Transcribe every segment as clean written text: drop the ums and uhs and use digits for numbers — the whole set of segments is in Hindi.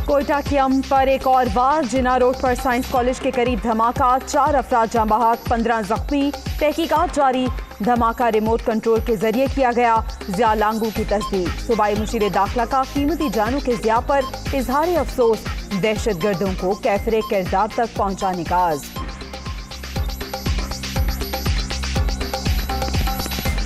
कोयटा के अम्न पर एक और वार। जिना रोड पर साइंस कॉलेज के करीब धमाका, 4 अफराद जाँ बहक, 15 जख्मी। तहकीकात जारी। धमाका रिमोट कंट्रोल के जरिए किया गया। जिया लांगू की तस्दीक। सूबाई मुशीर दाखिला का कीमती जानों के जिया पर इजहार अफसोस। दहशतगर्दों को कैफरे किरदार तक पहुंचाने का आज़्म।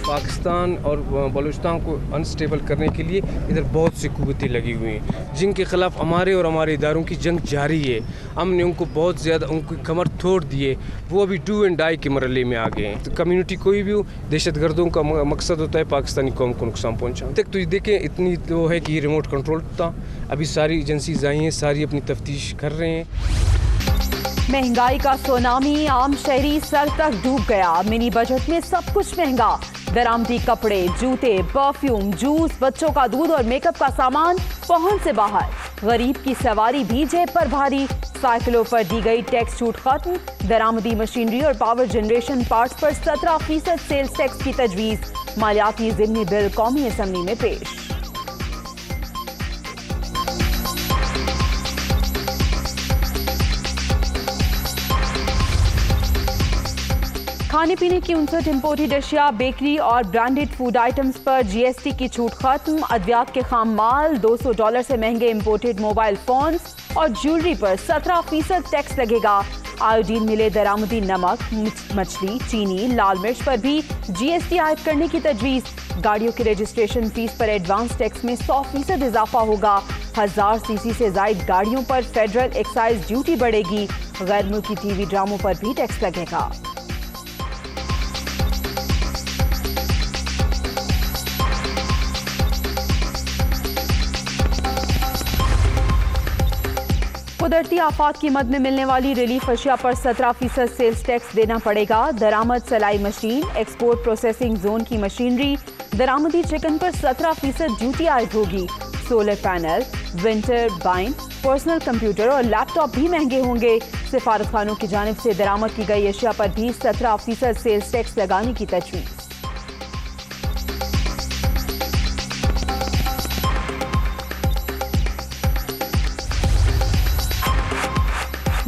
पाकिस्तान और बलूचिस्तान को अनस्टेबल करने के लिए इधर बहुत सी कुव्वतें लगी हुई हैं, जिनके खिलाफ हमारे और हमारे इदारों की जंग जारी है। हमने उनको बहुत ज़्यादा उनकी कमर तोड़ दिए, वो अभी डू एंड डाई के मरहले में आ गए हैं। तो कम्युनिटी कोई भी हो, दहशतगर्दों का मकसद होता है पाकिस्तानी कौम को नुकसान पहुँचाना। तक तो देखें इतनी तो है कि ये रिमोट कंट्रोल था। अभी सारी एजेंसीज आई हैं, सारी अपनी तफ्तीश कर रहे हैं। महंगाई का सुनामी, आम शहरी सर तक डूब गया। मिनी बजट में सब कुछ महंगा। दरामदी कपड़े, जूते, परफ्यूम, जूस, बच्चों का दूध और मेकअप का सामान पहुंच से बाहर। गरीब की सवारी भी जेब पर भारी। साइकिलों पर दी गई टैक्स छूट खत्म। दरामदी मशीनरी और पावर जनरेशन पार्ट्स पर 17% सेल्स टैक्स की तजवीज। मालियाती ज़िम्नी बिल कौमी असम्बली में पेश। खाने पीने की 59 इम्पोर्टेड अशिया, बेकरी और ब्रांडेड फूड आइटम्स पर जीएसटी की छूट खत्म। अद्वियात के खाम माल, $200 से महंगे इम्पोर्टेड मोबाइल फोन्स और ज्वेलरी पर 17% टैक्स लगेगा। आयोडीन मिले दरामदी नमक, मछली, चीनी, लाल मिर्च पर भी जीएसटी आयद करने की तजवीज। गाड़ियों की रजिस्ट्रेशन फीस पर एडवांस टैक्स में 100% इजाफा होगा। 1000 सीसी से जायद गाड़ियों पर फेडरल एक्साइज ड्यूटी बढ़ेगी। गैर मुल्की टीवी ड्रामों पर भी टैक्स लगेगा। कुदरती आफात की मद में मिलने वाली रिलीफ अशिया पर 17% सेल्स टैक्स देना पड़ेगा। दरामद सलाई मशीन, एक्सपोर्ट प्रोसेसिंग जोन की मशीनरी, दरामदी चिकन पर 17% ड्यूटी आयद होगी। सोलर पैनल, विंटर बाइन, पर्सनल कंप्यूटर और लैपटॉप भी महंगे होंगे। सिफारत खानों की जानिब से दरामद की गई अशिया पर भी 17% सेल्स टैक्स लगाने की तजवीज़।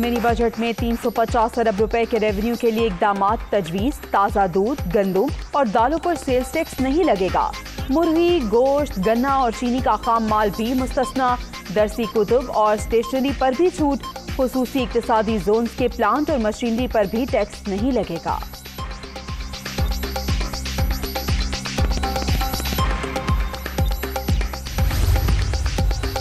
मिनी बजट में 350 अरब रुपए के रेवेन्यू के लिए इकदामात तजवीज़। ताज़ा दूध, गंदुम और दालों पर सेल्स टैक्स नहीं लगेगा। मुर्गी, गोश्त, गन्ना और चीनी का खाम माल भी मुस्तस्ना। दरसी कुतुब और स्टेशनरी पर भी छूट। खुसूसी इक्तिसादी जोन्स के प्लांट और मशीनरी पर भी टैक्स नहीं लगेगा।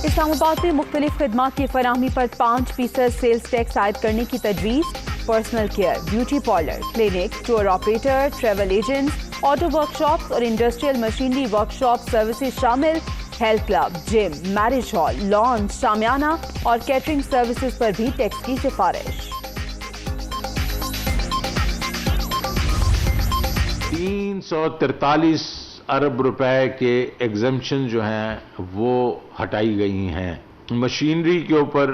इस्लामाबाद में मुख्तलिफ खिदमात की फराहमी पर 5% सेल्स टैक्स आयद करने की तजवीज़। Personal care, beauty parlour, clinic, tour operator, travel agents, auto workshops और इंडस्ट्रियल मशीनरी वर्कशॉप सर्विसेज शामिल। Health club, gym, marriage hall, launch, शामियाना और कैटरिंग सर्विसेज पर भी टैक्स की सिफारिश। 343 अरब रुपए के एग्जम्पशन जो हैं वो हटाई गई हैं। मशीनरी के ऊपर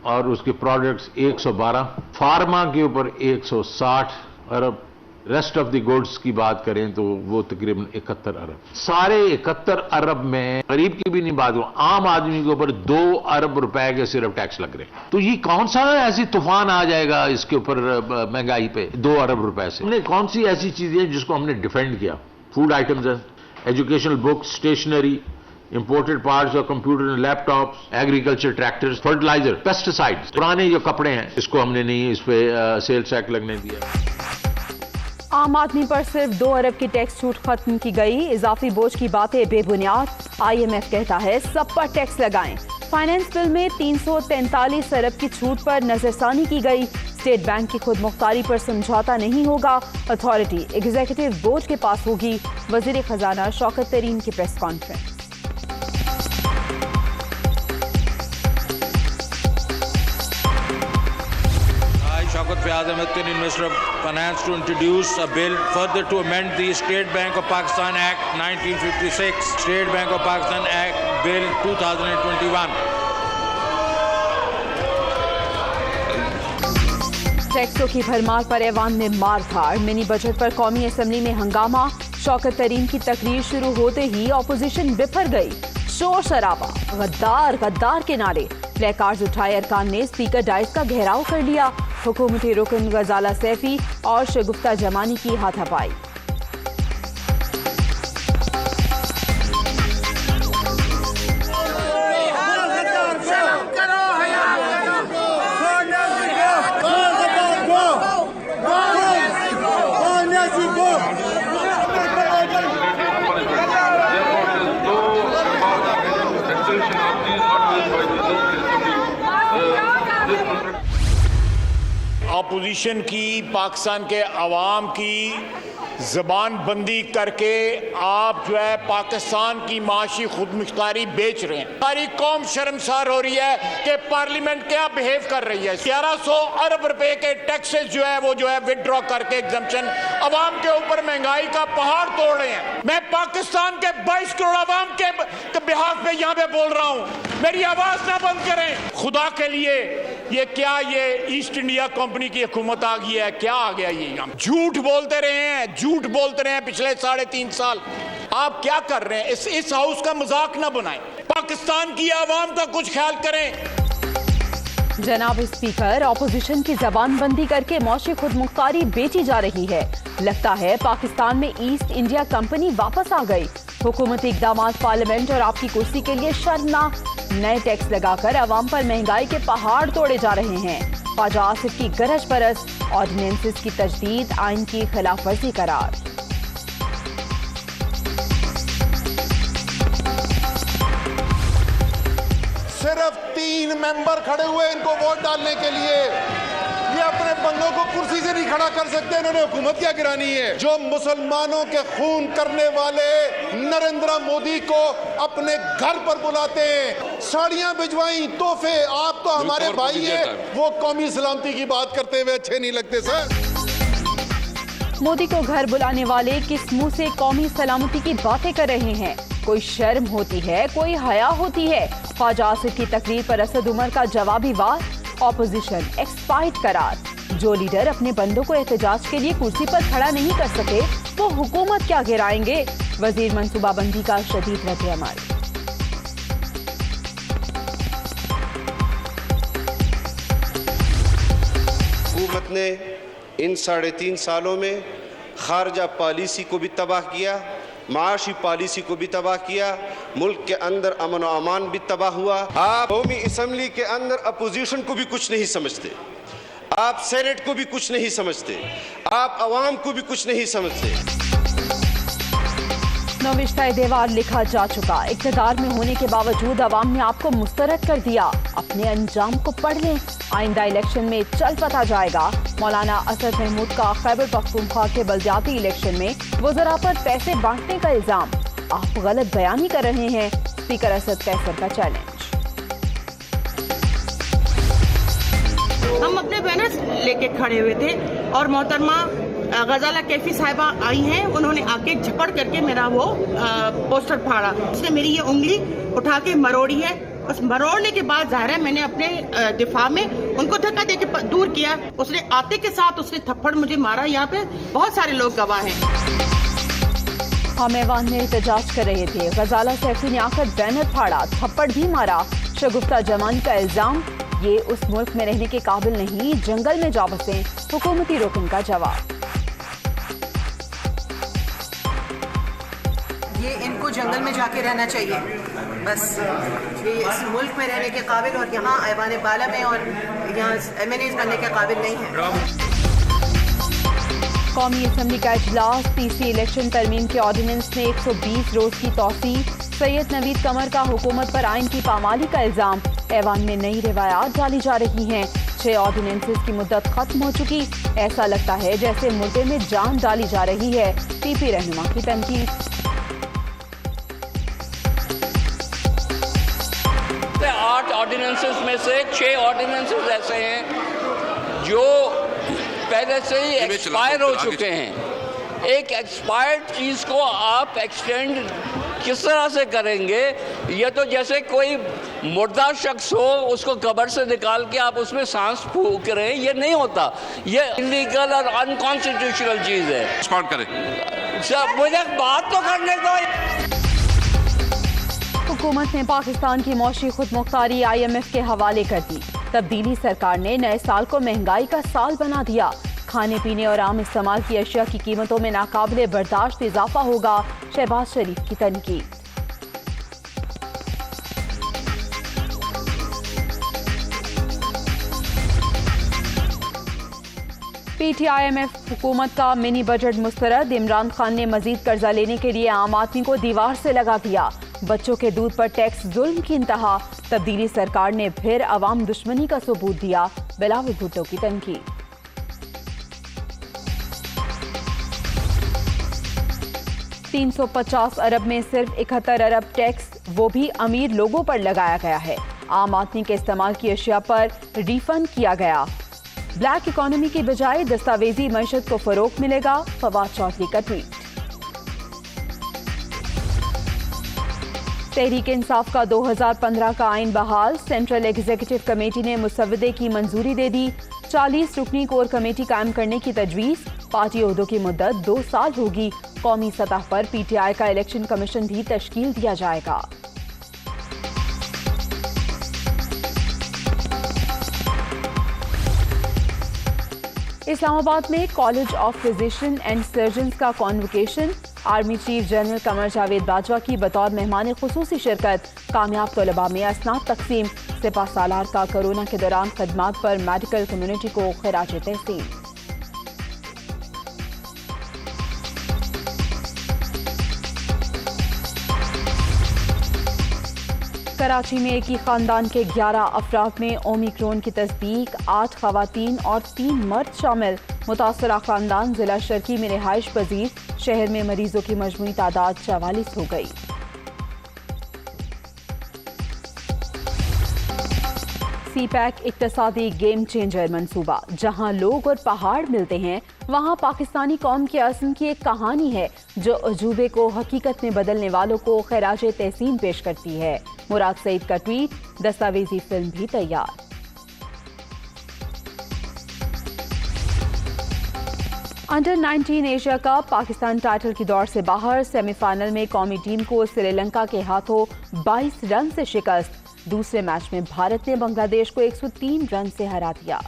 और उसके प्रोडक्ट्स 112, फार्मा के ऊपर 160 अरब, रेस्ट ऑफ द गुड्स की बात करें तो वो तकरीबन 71 अरब। सारे 71 अरब में गरीब की भी नहीं बात हो, आम आदमी के ऊपर 2 अरब रुपए के सिर्फ टैक्स लग रहे हैं। तो ये कौन सा ऐसी तूफान आ जाएगा इसके ऊपर महंगाई पे 2 अरब रुपए से? हमने कौन सी ऐसी चीजें जिसको हमने डिफेंड किया? फूड आइटम्स हैं, educational books, stationery, imported parts और computer and laptops, agriculture tractors, fertiliser, pesticides, पुराने जो कपड़े हैं इसको हमने नहीं इस पे सेल्स टैक्स लगने दिया। आम आदमी पर सिर्फ 2 अरब की टैक्स छूट खत्म की गई। इजाफी बोझ की बातें बेबुनियाद। IMF कहता है सब पर टैक्स लगाएं। फाइनेंस बिल में 343 अरब की छूट पर नजरसानी की गई। स्टेट बैंक की खुद मुख्तारी पर समझौता नहीं होगा। अथॉरिटी एग्जीक्यूटिव बोर्ड के पास होगी। वजीर खजाना शौकत तरीन की press conference. Shaukat Fayaz Ahmed, Minister of Finance, to introduce a bill further to amend the State Bank of Pakistan Act 1956, State Bank of Pakistan Act Bill 2021. टैक्सों की भरमार पर ऐवान में मारधाड़। मिनी बजट पर कौमी असम्बली में हंगामा। शौकत तरीन की तकरीर शुरू होते ही ऑपोजिशन बिफर गई। शोर शराबा, गद्दार गद्दार के नारे। प्ले कार्ड्स उठाए अरकान ने स्पीकर डाइस का घेराव कर लिया। हुकूमती रुकन गजाला सैफी और शगुफ्ता जमानी की हाथापाई। अपोजिशन की, पाकिस्तान के अवाम की ज़बान बंदी करके आप जो है पाकिस्तान की माशी खुदमुख्तारी बेच रहे हैं। सारी कौम शर्मसार हो रही है कि पार्लियामेंट क्या बिहेव कर रही है। 1100 अरब रुपए के टैक्सेस जो है वो जो है विदड्रॉ करके एग्जम्पशन अवाम के ऊपर महंगाई का पहाड़ तोड़ रहे हैं। मैं पाकिस्तान के 22 करोड़ अवाम के बिहाफ पे यहाँ पे बोल रहा हूँ, मेरी आवाज ना बंद करें। खुदा के लिए ये क्या, ये ईस्ट इंडिया कंपनी की हुकूमत आ गई है, क्या आ गया ये? हम झूठ बोलते रहे हैं, झूठ बोलते रहे हैं पिछले 3.5 साल। आप क्या कर रहे हैं? इस हाउस का मजाक ना बनाएं, पाकिस्तान की आवाम का कुछ ख्याल करें। जनाब स्पीकर, ऑपोजिशन की जबानबंदी करके मौशी खुदमुख्तारी बेची जा रही है। लगता है पाकिस्तान में ईस्ट इंडिया कंपनी वापस आ गई। हुकूमती इक़दामात पार्लियामेंट और आपकी कुर्सी के लिए शर्मनाक। नए टैक्स लगाकर अवाम पर महंगाई के पहाड़ तोड़े जा रहे हैं। ख्वाजा आसिफ की गरज बरस, ऑर्डिनेंसेस की तजदीद आइन की खिलाफ वर्जी करार। सिर्फ 3 मेंबर खड़े हुए इनको वोट डालने के लिए। ये अपने बंदों को कुर्सी से नहीं खड़ा कर सकते, इन्होंने हुकूमत क्या गिरानी है? जो मुसलमानों के खून करने वाले नरेंद्र मोदी को अपने घर पर बुलाते हैं, साड़ियां भिजवाई, तोहफे। आप तो हमारे भाई हैं, वो कौमी सलामती की बात करते हुए अच्छे नहीं लगते सर। मोदी को घर बुलाने वाले किस मुंह से कौमी सलामती की बातें कर रहे हैं? कोई शर्म होती है, कोई हया होती है? ख्वाजा आसिफ की तकरीर पर असद उमर का जवाबी वार। ऑपोजिशन एक्सपायर्ड करार। जो लीडर अपने बंदों को एहतजाज के लिए कुर्सी पर खड़ा नहीं कर सके, वो हुकूमत क्या गिराएंगे? वजीर मंसूबाबंदी का शदीद रद्द-ए-अमल। हुकूमत ने इन 3.5 सालों में खारजा पॉलिसी को भी तबाह किया, माशी पॉलिसी को भी तबाह किया, मुल्क के अंदर अमन और अमान भी तबाह हुआ। आप कौमी असम्बली के अंदर अपोजिशन को भी कुछ नहीं समझते, आप सेनेट को भी कुछ नहीं समझते, आप अवाम को भी कुछ नहीं समझते। नविश्ता देवार लिखा जा चुका। इक़्तिदार में होने के बावजूद अवाम ने आपको मुस्तरद कर दिया। अपने अंजाम को पढ़ लें, आइंदा इलेक्शन में चल पता जाएगा। मौलाना असद महमूद का खैबर पख्तूनख्वा के बल्दियाती इलेक्शन में वज़रा पर पैसे बांटने का इल्जाम। आप गलत बयानी कर रहे हैं, स्पीकर असद कैसर का चैलेंज। हम अपने बैनर्स लेके खड़े हुए थे और मोहतरमा गजाला कैफी साहिबा आई हैं, उन्होंने आके झपड़ करके मेरा वो पोस्टर फाड़ा। उसने मेरी ये उंगली उठा के मरोड़ी है। उस मरोड़ने के बाद जाहिर है मैंने अपने दिफा में उनको धक्का देके दूर किया। उसने आते के साथ उसने थप्पड़ मुझे मारा। यहाँ पे बहुत सारे लोग गवाह हैं। हम ऐवान में एहतजाज कर रहे थे, गजाला सैफी ने आकर बैनर फाड़ा, थप्पड़ भी मारा। शगुफ्ता जमानी का इल्जाम, ये उस मुल्क में रहने के काबिल नहीं, जंगल में जा बसे। हुकूमती रुकन का जवाब। ये इनको जंगल में जाके रहना चाहिए, बस ये इस मुल्क में रहने के काबिल और यहाँ ऐवान बाला में और यहाँ MNAs बनने के काबिल नहीं है। कौमी असम्बली का इजलास, तीसरी इलेक्शन तरमीम के ऑर्डिनेंस में 120 रोज की तौसी। सैयद नवीद कमर का हुकूमत पर आइन की पामाली का इल्जाम। ऐवान में नई रिवायात डाली जा रही हैं। 6 ऑर्डिनेंसेस की मुद्दत खत्म हो चुकी। ऐसा लगता है जैसे मुर्दे में जान डाली जा रही है। PP रहनुमा की तनकीद। 8 ऑर्डिनेंसेस में से 6 ऑर्डिनेंसेस ऐसे हैं जो पहले से ही एक्सपायर हो चुके हैं। एक एक्सपायर्ड चीज़ को आप एक्सटेंड किस तरह से करेंगे? ये तो जैसे कोई मुर्दा शख्स हो, उसको कब्र से निकाल के आप उसमें सांस फूंक रहे हैं, ये नहीं होता। ये इलीगल और अनकॉन्स्टिट्यूशनल चीज़ है। एक्सपायर करें मुझे बात तो करने दो। हुकूमत ने पाकिस्तान की मौशी खुदमुख्तारी IMF के हवाले कर दी। तब्दीली सरकार ने नए साल को महंगाई का साल बना दिया। खाने पीने और आम इस्तेमाल की अशिया की कीमतों में नाकाबिले बर्दाश्त इजाफा होगा, शहबाज शरीफ की तनकीद। PTIMF हुकूमत का मिनी बजट मुस्तरद। इमरान खान ने मजीद कर्जा लेने के लिए आम आदमी को दीवार से लगा दिया। बच्चों के दूध पर टैक्स जुल्म की इंतहा। तब्दीली सरकार ने फिर अवाम दुश्मनी का सबूत दिया, बिलावल भुट्टो की तनकीद। $350 अरब में सिर्फ 71 अरब टैक्स, वो भी अमीर लोगों पर लगाया गया है। आम आदमी के इस्तेमाल की अशिया पर रिफंड किया गया। ब्लैक इकोनॉमी की बजाय दस्तावेजी मईशत को फरोग मिलेगा, फवाद चौधरी का ट्वीट। तहरीक इंसाफ का 2015 का आइन बहाल। सेंट्रल एग्जीक्यूटिव कमेटी ने मुसव्वदे की मंजूरी दे दी। 40 रुकनी कोर कमेटी कायम करने की तजवीज। पार्टी ओहदों की मुद्दत 2 साल होगी। कौमी सतह पर PTI का इलेक्शन कमीशन भी तश्कील दिया जाएगा। इस्लामाबाद में college of physician and surgeons का convocation. Army chief general Qamar Javed Bajwa की बतौर मेहमान खुसूसी शिरकत। कामयाब तलबा में असनाद तकसीम। सिपा सालार का कोरोना के दौरान खदमात पर मेडिकल कम्युनिटी को खिराज तहसीन। कराची में एक ही खानदान के 11 अफराद में ओमिक्रॉन की तस्दीक। 8 खवातीन और 3 मर्द शामिल। मुतासरा खानदान जिला शर्की में रिहाइश पजीर। शहर में मरीजों की मजमूई तादाद 44 हो गई। CPEC इक्तसादी गेम चेंजर मंसूबा। जहां लोग और पहाड़ मिलते हैं, वहां पाकिस्तानी कौम के अज़्म की एक कहानी है जो अजूबे को हकीकत में बदलने वालों को खैराज तहसीन पेश करती है। मुराद सईद का ट्वीट। दस्तावेजी फिल्म भी तैयार। Under 19 Asia cup. Pakistan title की दौड़ से बाहर। सेमीफाइनल में कौमी टीम को श्रीलंका के हाथों 22 रन से शिकस्त। दूसरे मैच में भारत ने बांग्लादेश को 103 रन से हरा दिया।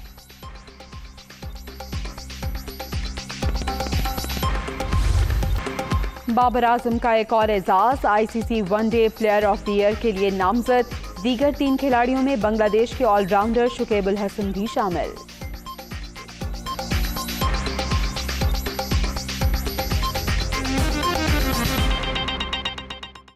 बाबर आजम का एक और Ajaz. ICC one day player of the year के लिए नामजद। दीगर 3 खिलाड़ियों में बांग्लादेश के ऑलराउंडर शुकेबुल हसन भी शामिल।